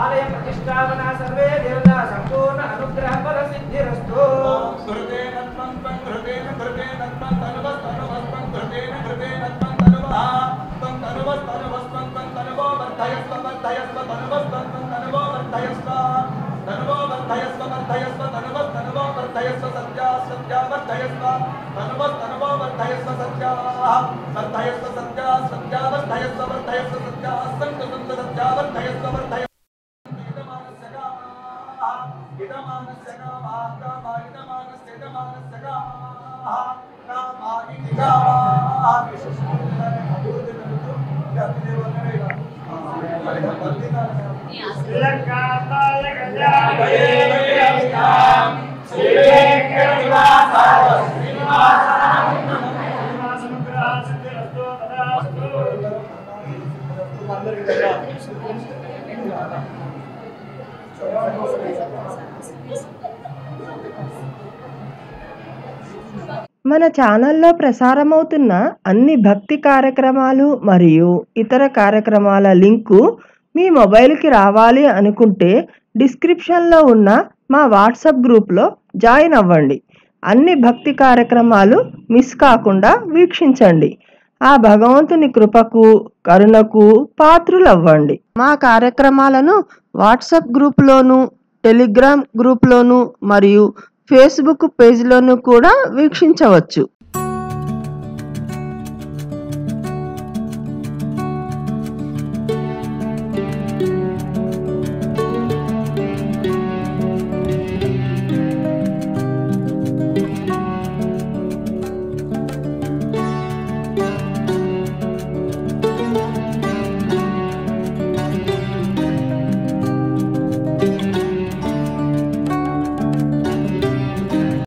आलय प्रतिष्ठापना सर्वे देवता संपूर्ण अनुग्रह फल सिद्धिरस्तु। घृतेन त्वं घृतेन तनुवस्तनुवस्तं घृतेन त्वं तनुवः त्वं तनुवस्तनुवस्तं तनुवो वर्धयस्व वर्धयस्व तनुवस्तं तनुवो वर्धयस्व तनुवो वर्धयस्व वर्धयस्व तनुवो वर्धयस्व सत्या सत्या वर्धयस्व तनुवो वर्धयस्व सत्या वर्धयस्व सत्या सत्या वर्धयस्व वर्धयस्व सत्या संत संत सत्या वर्धयस्व वर्धयस्व మన ఛానల్లో ప్రసారమవుతున్న అన్ని భక్తి కార్యక్రమాలు మరియు ఇతర కార్యక్రమాల లింకు మీ మొబైల్కి రావాలి అనుకుంటే డిస్క్రిప్షన్లో ఉన్న మా వాట్సాప్ గ్రూప్లో జాయిన్ అవ్వండి. అన్ని భక్తి కార్యక్రమాలు మిస్ కాకుండా వీక్షించండి. ఆ భగవంతుని కృపకు కరుణకు పాత్రులవ్వండి. మా కార్యక్రమాలను వాట్సాప్ గ్రూప్లోను, టెలిగ్రామ్ గ్రూప్లోను మరియు ఫేస్బుక్ పేజ్లోను కూడా వీక్షించవచ్చు.